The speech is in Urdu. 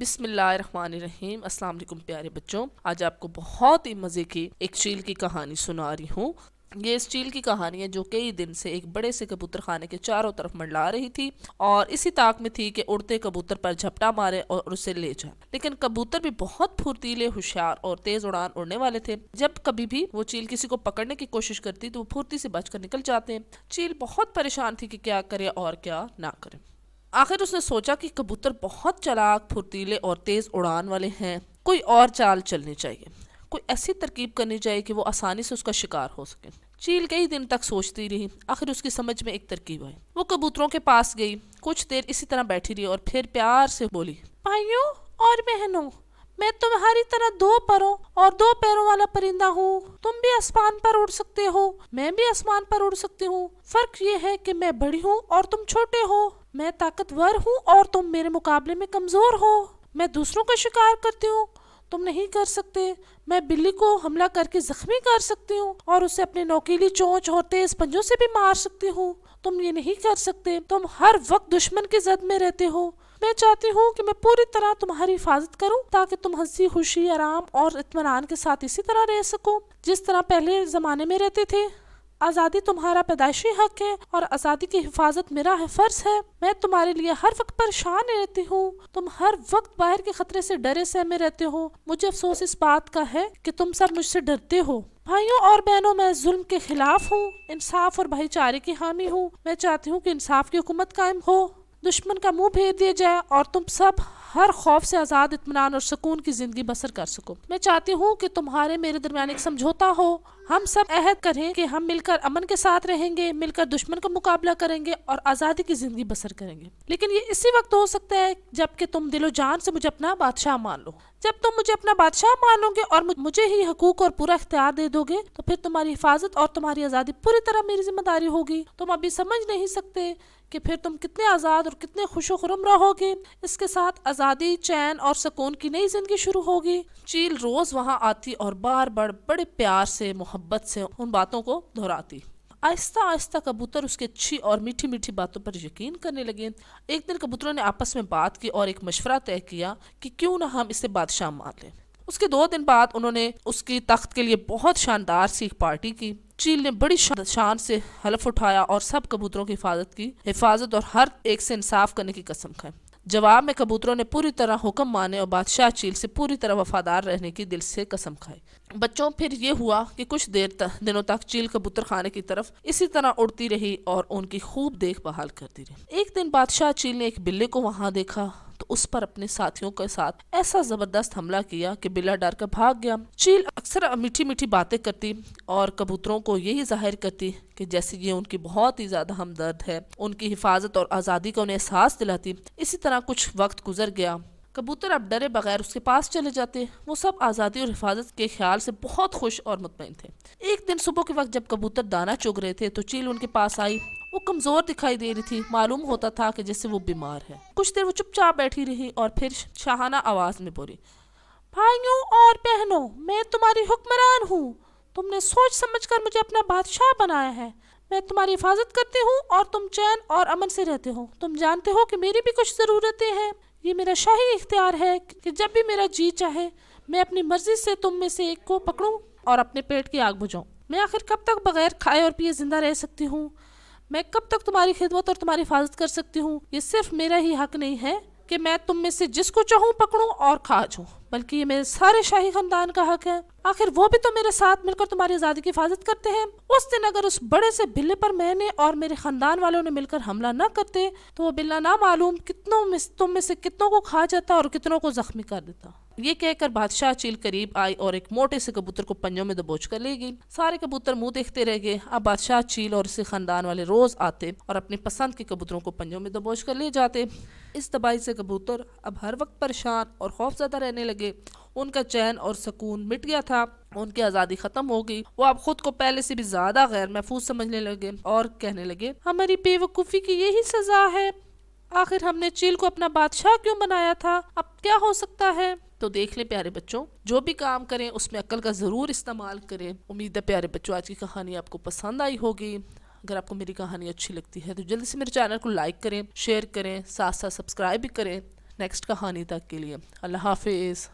بسم اللہ الرحمن الرحیم۔ السلام علیکم پیارے بچوں، آج آپ کو بہت ہی مزے کی ایک چیل کی کہانی سنا رہی ہوں۔ یہ اس چیل کی کہانی ہے جو کئی دن سے ایک بڑے سے کبوتر خانے کے چاروں طرف منڈلا رہی تھی اور اسی طاق میں تھی کہ اڑتے کبوتر پر جھپٹا مارے اور اسے لے جائے۔ لیکن کبوتر بھی بہت پھرتیلے، ہوشیار اور تیز اڑان اڑنے والے تھے۔ جب کبھی بھی وہ چیل کسی کو پکڑنے کی کوشش کرتی تو وہ پھرتی سے بچ کر نکل جاتے۔ چیل بہت پریشان تھی کہ کیا کرے اور کیا نہ کرے۔ آخر اس نے سوچا کہ کبوتر بہت چلاک، پھرتیلے اور تیز اڑان والے ہیں، کوئی اور چال چلنی چاہیے، کوئی ایسی ترکیب کرنی چاہیے کہ وہ آسانی سے اس کا شکار ہو سکے۔ چیل کئی دن تک سوچتی رہی، آخر اس کی سمجھ میں ایک ترکیب آئی۔ وہ کبوتروں کے پاس گئی، کچھ دیر اسی طرح بیٹھی رہی اور پھر پیار سے بولی، بھائیوں اور بہنوں، میں تمہاری طرح دو پروں اور دو پیروں والا پرندہ ہوں۔ تم بھی آسمان پر اڑ سکتے ہو، میں بھی آسمان پر اڑ سکتی ہوں۔ فرق یہ ہے کہ میں بڑی ہوں اور تم چھوٹے ہو، میں طاقتور ہوں اور تم میرے مقابلے میں کمزور ہو۔ میں دوسروں کا شکار کرتی ہوں، تم نہیں کر سکتے۔ میں بلی کو حملہ کر کے زخمی کر سکتی ہوں اور اسے اپنے نوکیلی چونچ اور تیز پنجوں سے بھی مار سکتی ہوں، تم یہ نہیں کر سکتے۔ تم ہر وقت دشمن کی زد میں رہتے ہو۔ میں چاہتی ہوں کہ میں پوری طرح تمہاری حفاظت کروں تاکہ تم ہنسی خوشی، آرام اور اطمینان کے ساتھ اسی طرح رہ سکو جس طرح پہلے زمانے میں رہتے تھے۔ آزادی تمہارا پیدائشی حق ہے اور آزادی کی حفاظت میرا فرض ہے۔ میں تمہارے لیے ہر وقت پریشان رہتی ہوں، تم ہر وقت باہر کے خطرے سے ڈرے سہمے رہتے ہو۔ مجھے افسوس اس بات کا ہے کہ تم سب مجھ سے ڈرتے ہو۔ بھائیوں اور بہنوں، میں ظلم کے خلاف ہوں، انصاف اور بھائی چارے کی حامی ہوں۔ میں چاہتی ہوں کہ انصاف کی حکومت قائم ہو، دشمن کا منہ پھیر دیا جائے اور تم سب ہر خوف سے آزاد، اطمینان اور سکون کی زندگی بسر کر سکو۔ میں چاہتی ہوں کہ تمہارے میرے درمیان ایک سمجھوتا ہو، ہم سب عہد کریں کہ ہم مل کر امن کے ساتھ رہیں گے، مل کر دشمن کا مقابلہ کریں گے اور آزادی کی زندگی بسر کریں گے۔ لیکن یہ اسی وقت ہو سکتا ہے جب کہ تم دل و جان سے مجھے اپنا بادشاہ مان لو۔ جب تم مجھے اپنا بادشاہ مانو گے اور مجھے ہی حقوق اور پورا اختیار دے دو گے تو پھر تمہاری حفاظت اور تمہاری آزادی پوری طرح میری ذمہ داری ہوگی۔ تم ابھی سمجھ نہیں سکتے کہ پھر تم کتنے آزاد اور کتنے خوش و خرم رہو گے۔ اس کے ساتھ آزادی، چین اور سکون کی نئی زندگی شروع ہوگی۔ چیل روز وہاں آتی اور بار بار بڑے پیار سے، محبت سے ان باتوں کو دہراتی۔ آہستہ آہستہ کبوتر اس کی اچھی اور میٹھی میٹھی باتوں پر یقین کرنے لگے۔ ایک دن کبوتروں نے آپس میں بات کی اور ایک مشورہ طے کیا کہ کیوں نہ ہم اسے بادشاہ مان لیں۔ اس کے 2 دن بعد انہوں نے اس کی تخت کے لیے بہت شاندار سی ایک پارٹی کی۔ چیل نے بڑی شان سے حلف اٹھایا اور سب کبوتروں کی حفاظت اور ہر ایک سے انصاف کرنے کی قسم کھائی۔ جواب میں کبوتروں نے پوری طرح حکم مانے اور بادشاہ چیل سے پوری طرح وفادار رہنے کی دل سے قسم کھائی۔ بچوں، پھر یہ ہوا کہ کچھ دنوں تک چیل کبوتر خانے کی طرف اسی طرح اڑتی رہی اور ان کی خوب دیکھ بھال کرتی رہی۔ ایک دن بادشاہ چیل نے ایک بلے کو وہاں دیکھا تو اس پر اپنے ساتھیوں کے ساتھ ایسا زبردست حملہ کیا کہ بلا ڈر کر بھاگ گیا۔ چیل اکثر میٹھی میٹھی باتیں کرتی اور کبوتروں کو یہی ظاہر کرتی کہ جیسے یہ ان کی بہت ہی زیادہ ہمدرد ہے، ان کی حفاظت اور آزادی کا انہیں احساس دلاتی۔ اسی طرح کچھ وقت گزر گیا، کبوتر اب ڈرے بغیر اس کے پاس چلے جاتے۔ وہ سب آزادی اور حفاظت کے خیال سے بہت خوش اور مطمئن تھے۔ ایک دن صبح کے وقت جب کبوتر دانہ چگ رہے تھے تو چیل ان کے پاس آئی۔ وہ کمزور دکھائی دے رہی تھی، معلوم ہوتا تھا کہ جیسے وہ بیمار ہے۔ کچھ دیر وہ چپ چاپ بیٹھی رہی اور پھر شاہانہ آواز میں بولی، بھائیوں اور بہنوں، میں تمہاری حکمران ہوں۔ تم نے سوچ سمجھ کر مجھے اپنا بادشاہ بنایا ہے۔ میں تمہاری حفاظت کرتی ہوں اور تم چین اور امن سے رہتے ہو۔ تم جانتے ہو کہ میری بھی کچھ ضرورتیں ہیں۔ یہ میرا شاہی اختیار ہے کہ جب بھی میرا جی چاہے میں اپنی مرضی سے تم میں سے ایک کو پکڑوں اور اپنے پیٹ کی آگ بجھاؤں۔ میں آخر کب تک بغیر کھائے اور پیے زندہ رہ سکتی ہوں؟ میں کب تک تمہاری خدمت اور تمہاری حفاظت کر سکتی ہوں؟ یہ صرف میرا ہی حق نہیں ہے کہ میں تم میں سے جس کو چاہوں پکڑوں اور کھا جاؤں، بلکہ یہ میرے سارے شاہی خاندان کا حق ہے۔ آخر وہ بھی تو میرے ساتھ مل کر تمہاری آزادی کی حفاظت کرتے ہیں۔ اس دن اگر اس بڑے سے بلے پر میں نے اور میرے خاندان والوں نے مل کر حملہ نہ کرتے تو وہ بلہ نہ معلوم تم میں سے کتنوں کو کھا جاتا اور کتنوں کو زخمی کر دیتا۔ یہ کہہ کر بادشاہ چیل قریب آئی اور ایک موٹے سے کبوتر کو پنجوں میں دبوچ کر لے گئی۔ سارے کبوتر منہ دیکھتے رہ گئے۔ اب بادشاہ چیل اور اس کے خاندان والے روز آتے اور اپنی پسند کے کبوتروں کو پنجوں میں دبوچ کر لے جاتے۔ اس تباہی سے کبوتر اب ہر وقت پریشان اور خوف زدہ رہنے لگے۔ ان کا چین اور سکون مٹ گیا تھا، ان کی آزادی ختم ہو گئی۔ وہ اب خود کو پہلے سے بھی زیادہ غیر محفوظ سمجھنے لگے اور کہنے لگے، ہماری بے وقوفی کی یہی سزا ہے۔ آخر ہم نے چیل کو اپنا بادشاہ کیوں بنایا تھا؟ اب کیا ہو سکتا ہے؟ تو دیکھ لیں پیارے بچوں، جو بھی کام کریں اس میں عقل کا ضرور استعمال کریں۔ امید ہے پیارے بچوں آج کی کہانی آپ کو پسند آئی ہوگی۔ اگر آپ کو میری کہانی اچھی لگتی ہے تو جلدی سے میرے چینل کو لائک کریں، شیئر کریں، ساتھ ساتھ سبسکرائب بھی کریں نیکسٹ کہانی تک کے لیے اللہ حافظ۔